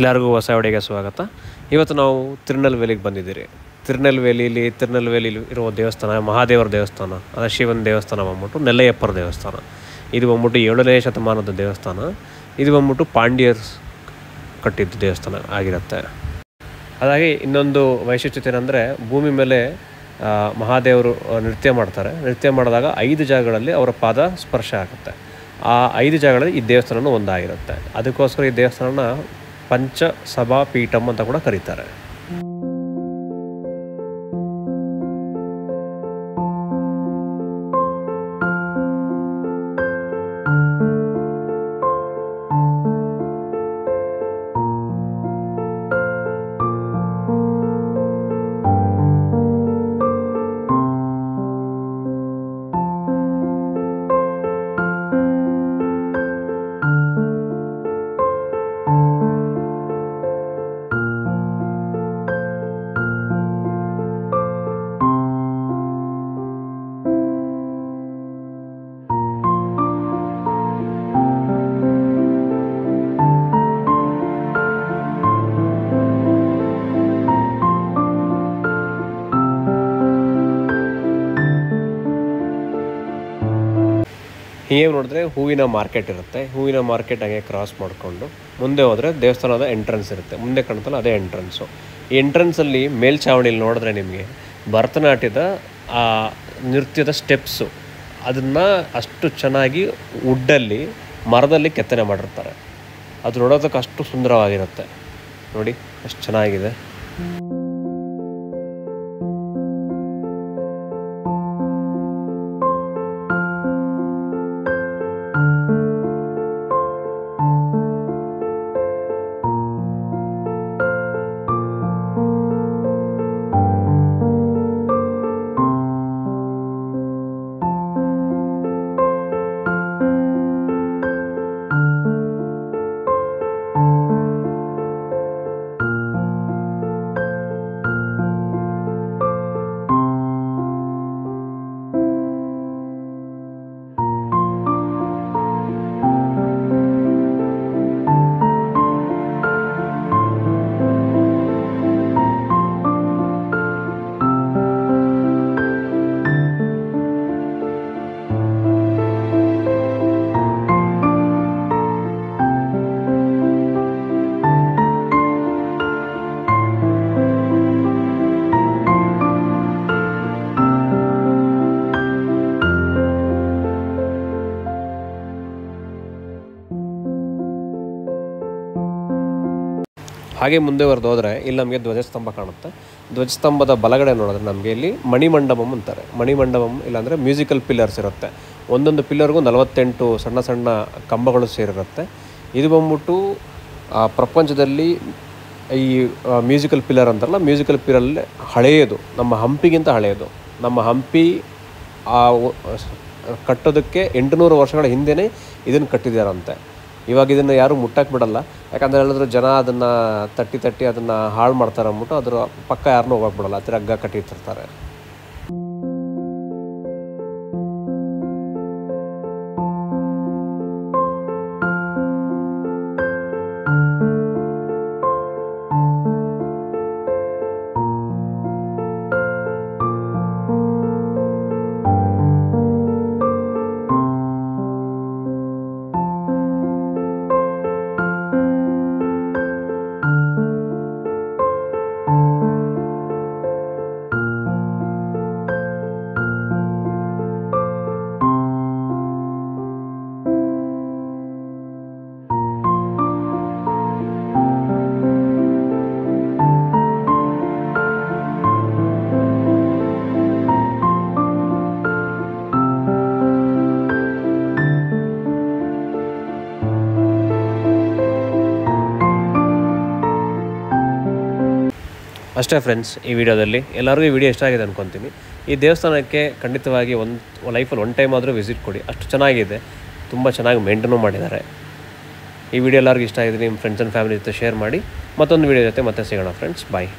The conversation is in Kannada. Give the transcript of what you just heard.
ಎಲ್ಲರಿಗೂ ಹೊಸ ವಿಡಿಯೋಗೆ ಸ್ವಾಗತ. ಇವತ್ತು ನಾವು ತಿರುನೆಲ್ವೇಲಿಗೆ ಬಂದಿದ್ದೀರಿ. ತಿರುನೆಲ್ವೇಲಿಲಿ ಇರುವ ದೇವಸ್ಥಾನ ಮಹಾದೇವರ ದೇವಸ್ಥಾನ, ಅದು ಶಿವನ ದೇವಸ್ಥಾನ ಬಂದ್ಬಿಟ್ಟು ನೆಲ್ಲೆಯಪ್ಪರ ದೇವಸ್ಥಾನ. ಇದು ಬಂದ್ಬಿಟ್ಟು 7ನೇ ಶತಮಾನದ ದೇವಸ್ಥಾನ. ಇದು ಬಂದ್ಬಿಟ್ಟು ಪಾಂಡ್ಯರು ಕಟ್ಟಿದ್ದ ದೇವಸ್ಥಾನ ಆಗಿರುತ್ತೆ. ಹಾಗಾಗಿ ಇನ್ನೊಂದು ವೈಶಿಷ್ಟ್ಯತೆ ಏನಂದರೆ, ಭೂಮಿ ಮೇಲೆ ಮಹಾದೇವರು ನೃತ್ಯ ಮಾಡ್ತಾರೆ. ನೃತ್ಯ ಮಾಡಿದಾಗ 5 ಜಾಗಗಳಲ್ಲಿ ಅವರ ಪಾದ ಸ್ಪರ್ಶ ಆಗುತ್ತೆ. ಆ 5 ಜಾಗಗಳಲ್ಲಿ ಈ ದೇವಸ್ಥಾನವೂ ಒಂದಾಗಿರುತ್ತೆ. ಅದಕ್ಕೋಸ್ಕರ ಈ ದೇವಸ್ಥಾನನ ಪಂಚಸಭಾಪೀಠಂ ಅಂತ ಕೂಡ ಕರೀತಾರೆ. ಹೀಗೆ ನೋಡಿದ್ರೆ ಹೂವಿನ ಮಾರ್ಕೆಟ್ ಇರುತ್ತೆ. ಹೂವಿನ ಮಾರ್ಕೆಟ್ ಹಾಗೆ ಕ್ರಾಸ್ ಮಾಡಿಕೊಂಡು ಮುಂದೆ ಹೋದರೆ ದೇವಸ್ಥಾನದ ಎಂಟ್ರೆನ್ಸ್ ಇರುತ್ತೆ. ಮುಂದೆ ಕಾಣುತ್ತಲ್ಲ ಅದೇ ಎಂಟ್ರೆನ್ಸು. ಈ ಎಂಟ್ರೆನ್ಸಲ್ಲಿ ಮೇಲ್ಛಾವಣಿಲಿ ನೋಡಿದ್ರೆ ನಿಮಗೆ ಭರತನಾಟ್ಯದ ನೃತ್ಯದ ಸ್ಟೆಪ್ಸು, ಅದನ್ನು ಅಷ್ಟು ಚೆನ್ನಾಗಿ ವುಡ್ಡಲ್ಲಿ ಮರದಲ್ಲಿ ಕೆತ್ತನೆ ಮಾಡಿರ್ತಾರೆ. ಅದು ನೋಡೋದಕ್ಕೆ ಅಷ್ಟು ಸುಂದರವಾಗಿರುತ್ತೆ. ನೋಡಿ ಅಷ್ಟು ಚೆನ್ನಾಗಿದೆ. ಹಾಗೆ ಮುಂದೆ ಹೋದರೆ ಇಲ್ಲಿ ನಮಗೆ ಧ್ವಜಸ್ತಂಭ ಕಾಣುತ್ತೆ. ಧ್ವಜಸ್ತಂಭದ ಬಲಗಡೆ ನೋಡಿದ್ರೆ ನಮಗೆ ಇಲ್ಲಿ ಮಣಿಮಂಡಪಂ ಅಂತಾರೆ. ಮಣಿಮಂಡಪಂ ಇಲ್ಲಾಂದರೆ ಮ್ಯೂಸಿಕಲ್ ಪಿಲ್ಲರ್ಸ್ ಇರುತ್ತೆ. ಒಂದೊಂದು ಪಿಲ್ಲರ್ಗೂ 48 ಸಣ್ಣ ಸಣ್ಣ ಕಂಬಗಳು ಸೇರಿರುತ್ತೆ. ಇದು ಬಂದ್ಬಿಟ್ಟು ಪ್ರಪಂಚದಲ್ಲಿ ಈ ಮ್ಯೂಸಿಕಲ್ ಪಿಲ್ಲರ್ ಅಂತಾರಲ್ಲ, ಮ್ಯೂಸಿಕಲ್ ಪಿಲ್ಲರ್ ಹಳೆಯದು, ನಮ್ಮ ಹಂಪಿಗಿಂತ ಹಳೆಯದು. ನಮ್ಮ ಹಂಪಿ ಕಟ್ಟೋದಕ್ಕೆ 800 ವರ್ಷಗಳ ಹಿಂದೆಯೇ ಇದನ್ನು ಕಟ್ಟಿದ್ದಾರಂತೆ. ಇವಾಗ ಇದನ್ನು ಯಾರೂ ಮುಟ್ಟಕ್ಕೆ ಬಿಡಲ್ಲ. ಯಾಕಂದರೆ ಹೇಳಿದ್ರು ಜನ ಅದನ್ನು ತಟ್ಟಿ ಅದನ್ನು ಹಾಳು ಮಾಡ್ತಾರೆ ಅಂದ್ಬಿಟ್ಟು ಅದರ ಪಕ್ಕ ಯಾರನ್ನೂ ಹೋಗಕ್ಕೆ ಬಿಡಲ್ಲ. ಹತ್ತಿರ ಹಗ್ಗ ಕಟ್ಟಿರ್ತಾರೆ. ಅಷ್ಟೇ ಫ್ರೆಂಡ್ಸ್, ಈ ವಿಡಿಯೋದಲ್ಲಿ ಎಲ್ಲರಿಗೂ ಈ ವಿಡಿಯೋ ಇಷ್ಟ ಆಗಿದೆ ಅಂದ್ಕೊತೀನಿ. ಈ ದೇವಸ್ಥಾನಕ್ಕೆ ಖಂಡಿತವಾಗಿ ಲೈಫಲ್ಲಿ 1 ಟೈಮ್ ಆದರೂ ವಿಸಿಟ್ ಕೊಡಿ. ಅಷ್ಟು ಚೆನ್ನಾಗಿದೆ, ತುಂಬ ಚೆನ್ನಾಗಿ ಮೇಂಟೈನು ಮಾಡಿದ್ದಾರೆ. ಈ ವಿಡಿಯೋ ಎಲ್ಲರಿಗೂ ಇಷ್ಟ ಆಗಿದೆ, ನಿಮ್ಮ ಫ್ರೆಂಡ್ಸ್ ಆ್ಯಂಡ್ ಫ್ಯಾಮಿಲಿ ಜೊತೆ ಶೇರ್ ಮಾಡಿ. ಮತ್ತೊಂದು ವಿಡಿಯೋ ಜೊತೆ ಮತ್ತೆ ಸಿಗೋಣ ಫ್ರೆಂಡ್ಸ್. ಬಾಯ್.